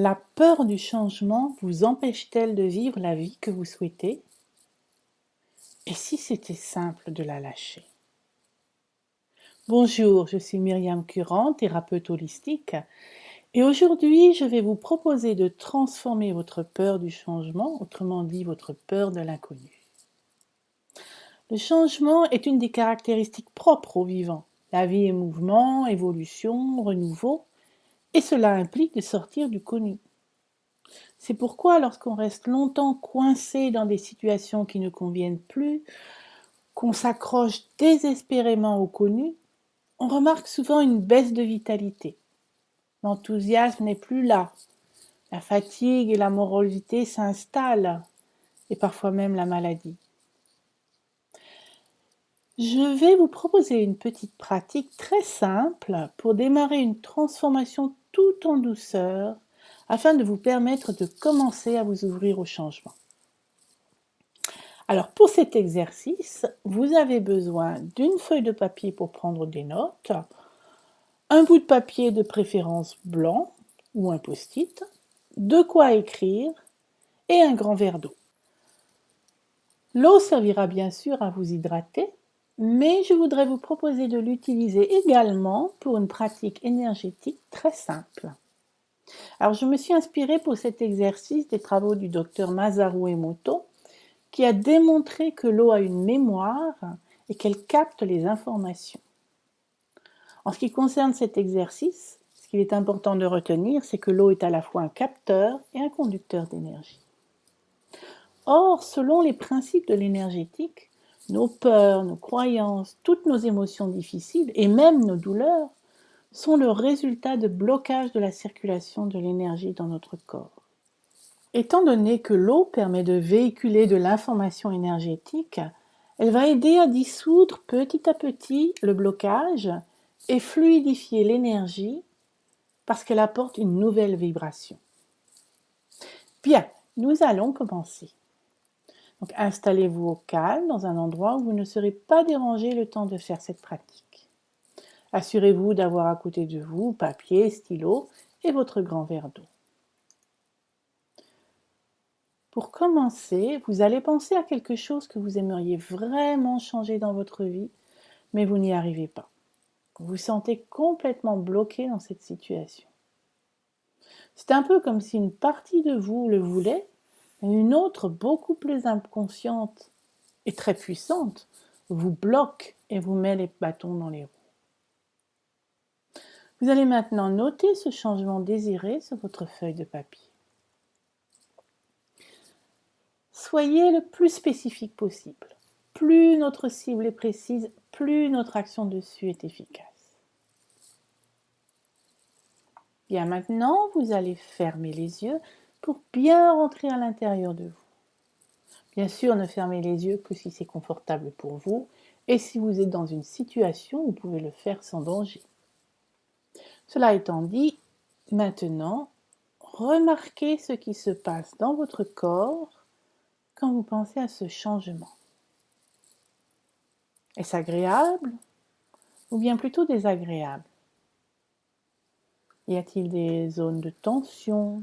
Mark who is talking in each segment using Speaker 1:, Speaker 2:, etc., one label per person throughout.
Speaker 1: La peur du changement vous empêche-t-elle de vivre la vie que vous souhaitez? Et si c'était simple de la lâcher? Bonjour, je suis Myriam Curran, thérapeute holistique, et aujourd'hui je vais vous proposer de transformer votre peur du changement, autrement dit votre peur de l'inconnu. Le changement est une des caractéristiques propres au vivant. La vie est mouvement, évolution, renouveau, et cela implique de sortir du connu. C'est pourquoi lorsqu'on reste longtemps coincé dans des situations qui ne conviennent plus, qu'on s'accroche désespérément au connu, on remarque souvent une baisse de vitalité. L'enthousiasme n'est plus là. La fatigue et la morosité s'installent, et parfois même la maladie. Je vais vous proposer une petite pratique très simple pour démarrer une transformation tout en douceur, afin de vous permettre de commencer à vous ouvrir au changement. Alors pour cet exercice, vous avez besoin d'une feuille de papier pour prendre des notes, un bout de papier de préférence blanc ou un post-it, de quoi écrire et un grand verre d'eau. L'eau servira bien sûr à vous hydrater, mais je voudrais vous proposer de l'utiliser également pour une pratique énergétique très simple. Alors je me suis inspirée pour cet exercice des travaux du docteur Masaru Emoto, qui a démontré que l'eau a une mémoire et qu'elle capte les informations. En ce qui concerne cet exercice, ce qu'il est important de retenir, c'est que l'eau est à la fois un capteur et un conducteur d'énergie. Or, selon les principes de l'énergétique, nos peurs, nos croyances, toutes nos émotions difficiles et même nos douleurs sont le résultat de blocages de la circulation de l'énergie dans notre corps. Étant donné que l'eau permet de véhiculer de l'information énergétique, elle va aider à dissoudre petit à petit le blocage et fluidifier l'énergie parce qu'elle apporte une nouvelle vibration. Bien, nous allons commencer. Donc, installez-vous au calme dans un endroit où vous ne serez pas dérangé le temps de faire cette pratique. Assurez-vous d'avoir à côté de vous papier, stylo et votre grand verre d'eau. Pour commencer, vous allez penser à quelque chose que vous aimeriez vraiment changer dans votre vie, mais vous n'y arrivez pas. Vous vous sentez complètement bloqué dans cette situation. C'est un peu comme si une partie de vous le voulait, mais une autre, beaucoup plus inconsciente et très puissante, vous bloque et vous met les bâtons dans les roues. Vous allez maintenant noter ce changement désiré sur votre feuille de papier. Soyez le plus spécifique possible. Plus notre cible est précise, plus notre action dessus est efficace. Bien, maintenant, vous allez fermer les yeux pour bien rentrer à l'intérieur de vous. Bien sûr, ne fermez les yeux que si c'est confortable pour vous et si vous êtes dans une situation où vous pouvez le faire sans danger. Cela étant dit, maintenant, remarquez ce qui se passe dans votre corps quand vous pensez à ce changement. Est-ce agréable ou bien plutôt désagréable? Y a-t-il des zones de tension,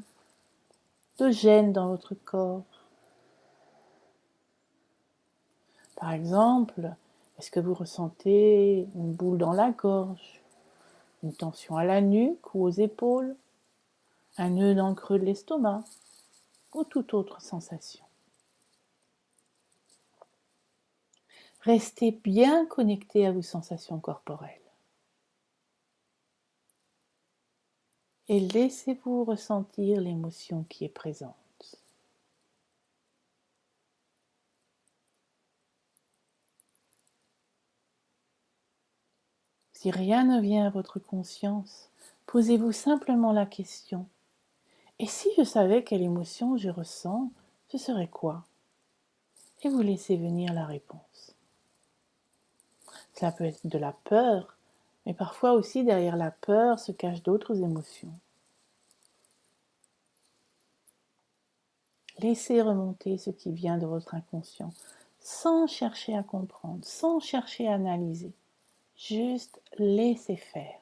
Speaker 1: de gêne dans votre corps? Par exemple, est-ce que vous ressentez une boule dans la gorge, une tension à la nuque ou aux épaules, un nœud dans le creux de l'estomac ou toute autre sensation? Restez bien connecté à vos sensations corporelles. Et laissez-vous ressentir l'émotion qui est présente. Si rien ne vient à votre conscience, posez-vous simplement la question: et si je savais quelle émotion je ressens, ce serait quoi? Et vous laissez venir la réponse. Cela peut être de la peur, mais parfois aussi derrière la peur se cachent d'autres émotions. Laissez remonter ce qui vient de votre inconscient, sans chercher à comprendre, sans chercher à analyser. Juste laissez faire.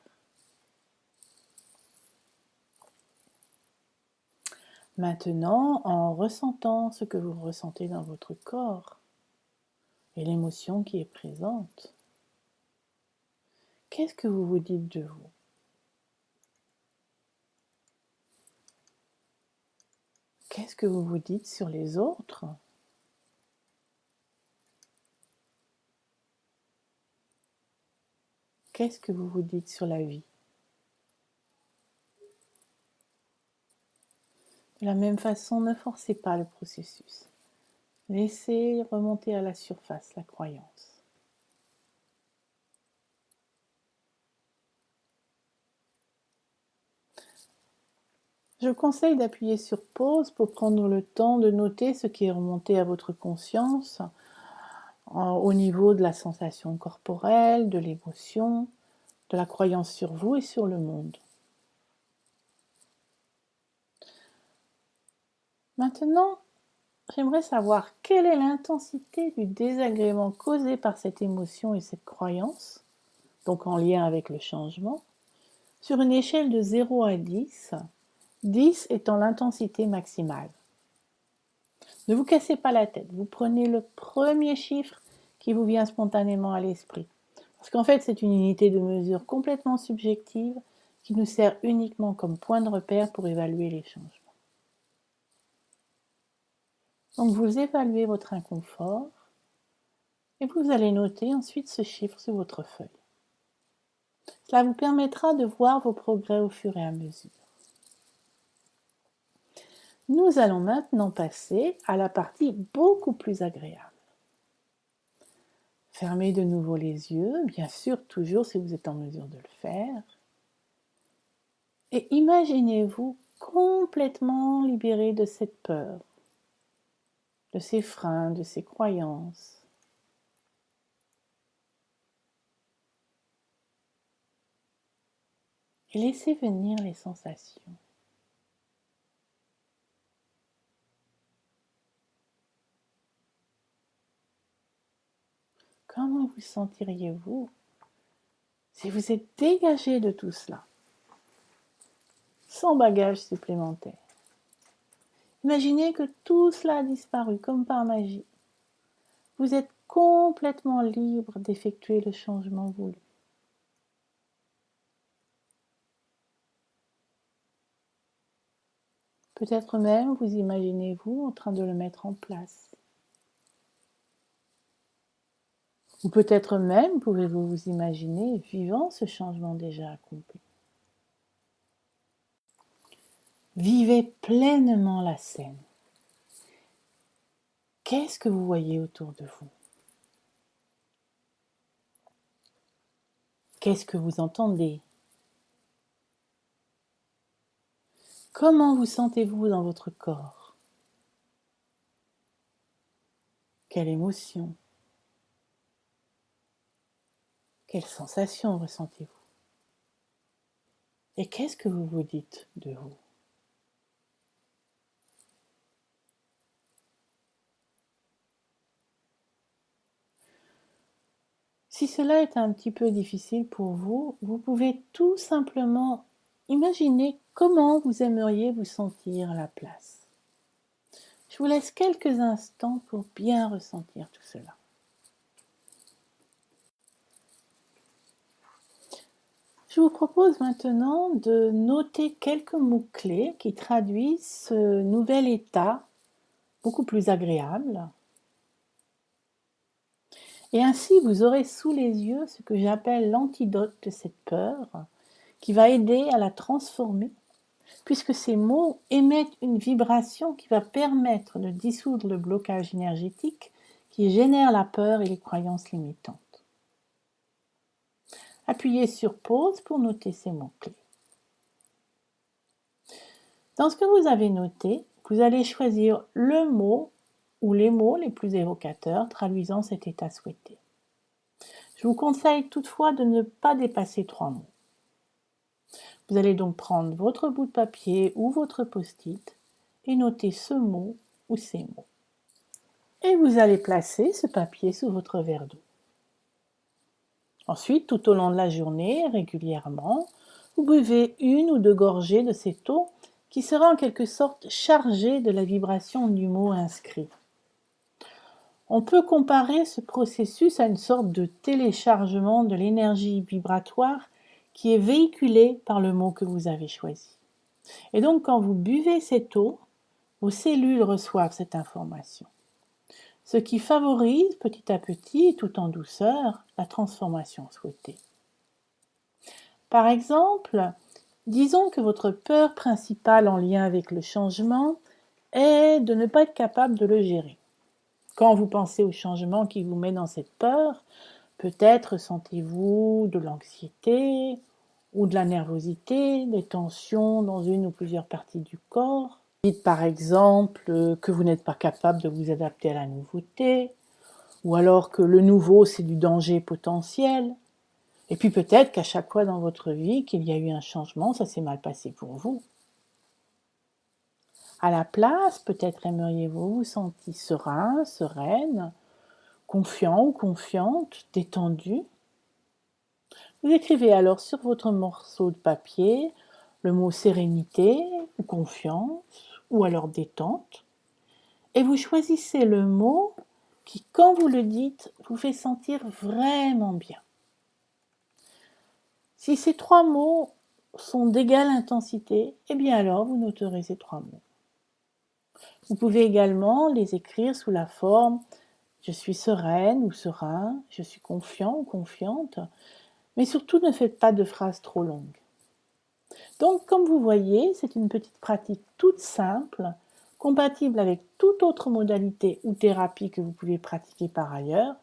Speaker 1: Maintenant, en ressentant ce que vous ressentez dans votre corps et l'émotion qui est présente, qu'est-ce que vous vous dites de vous? Qu'est-ce que vous vous dites sur les autres? Qu'est-ce que vous vous dites sur la vie? De la même façon, ne forcez pas le processus. Laissez remonter à la surface la croyance. Je vous conseille d'appuyer sur pause pour prendre le temps de noter ce qui est remonté à votre conscience au niveau de la sensation corporelle, de l'émotion, de la croyance sur vous et sur le monde. Maintenant, j'aimerais savoir quelle est l'intensité du désagrément causé par cette émotion et cette croyance, donc en lien avec le changement, sur une échelle de 0 à 10, 10 étant l'intensité maximale. Ne vous cassez pas la tête, vous prenez le premier chiffre qui vous vient spontanément à l'esprit. Parce qu'en fait, c'est une unité de mesure complètement subjective qui nous sert uniquement comme point de repère pour évaluer les changements. Donc vous évaluez votre inconfort et vous allez noter ensuite ce chiffre sur votre feuille. Cela vous permettra de voir vos progrès au fur et à mesure. Nous allons maintenant passer à la partie beaucoup plus agréable. Fermez de nouveau les yeux, bien sûr, toujours si vous êtes en mesure de le faire. Et imaginez-vous complètement libéré de cette peur, de ces freins, de ces croyances. Et laissez venir les sensations. Comment vous sentiriez-vous si vous êtes dégagé de tout cela, sans bagage supplémentaire? Imaginez que tout cela a disparu comme par magie. Vous êtes complètement libre d'effectuer le changement voulu. Peut-être même vous imaginez-vous en train de le mettre en place. Ou peut-être même pouvez-vous vous imaginer vivant ce changement déjà accompli. Vivez pleinement la scène. Qu'est-ce que vous voyez autour de vous? Qu'est-ce que vous entendez? Comment vous sentez-vous dans votre corps? Quelle émotion? Quelles sensations ressentez-vous? Et qu'est-ce que vous vous dites de vous? Si cela est un petit peu difficile pour vous, vous pouvez tout simplement imaginer comment vous aimeriez vous sentir à la place. Je vous laisse quelques instants pour bien ressentir tout cela. Je vous propose maintenant de noter quelques mots-clés qui traduisent ce nouvel état beaucoup plus agréable. Et ainsi, vous aurez sous les yeux ce que j'appelle l'antidote de cette peur, qui va aider à la transformer, puisque ces mots émettent une vibration qui va permettre de dissoudre le blocage énergétique qui génère la peur et les croyances limitantes. Appuyez sur pause pour noter ces mots-clés. Dans ce que vous avez noté, vous allez choisir le mot ou les mots les plus évocateurs traduisant cet état souhaité. Je vous conseille toutefois de ne pas dépasser 3 mots. Vous allez donc prendre votre bout de papier ou votre post-it et noter ce mot ou ces mots. Et vous allez placer ce papier sous votre verre d'eau. Ensuite, tout au long de la journée, régulièrement, vous buvez 1 ou 2 gorgées de cette eau qui sera en quelque sorte chargé de la vibration du mot inscrit. On peut comparer ce processus à une sorte de téléchargement de l'énergie vibratoire qui est véhiculée par le mot que vous avez choisi. Et donc quand vous buvez cette eau, vos cellules reçoivent cette information, ce qui favorise petit à petit, tout en douceur, la transformation souhaitée. Par exemple, disons que votre peur principale en lien avec le changement est de ne pas être capable de le gérer. Quand vous pensez au changement qui vous met dans cette peur, peut-être sentez-vous de l'anxiété ou de la nervosité, des tensions dans une ou plusieurs parties du corps. Dites par exemple que vous n'êtes pas capable de vous adapter à la nouveauté, ou alors que le nouveau c'est du danger potentiel. Et puis peut-être qu'à chaque fois dans votre vie qu'il y a eu un changement, ça s'est mal passé pour vous. À la place, peut-être aimeriez-vous vous sentir serein, sereine, confiant ou confiante, détendu. Vous écrivez alors sur votre morceau de papier le mot sérénité ou confiance ou alors détente et vous choisissez le mot qui, quand vous le dites, vous fait sentir vraiment bien. Si ces 3 mots sont d'égale intensité, eh bien alors vous noterez ces 3 mots. Vous pouvez également les écrire sous la forme « je suis sereine » ou « serein »,« je suis confiant » ou « confiante », mais surtout ne faites pas de phrases trop longues. Donc, comme vous voyez, c'est une petite pratique toute simple, compatible avec toute autre modalité ou thérapie que vous pouvez pratiquer par ailleurs,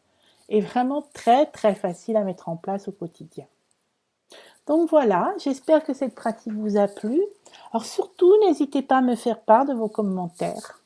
Speaker 1: et vraiment très très facile à mettre en place au quotidien. Donc voilà, j'espère que cette pratique vous a plu. Alors surtout, n'hésitez pas à me faire part de vos commentaires.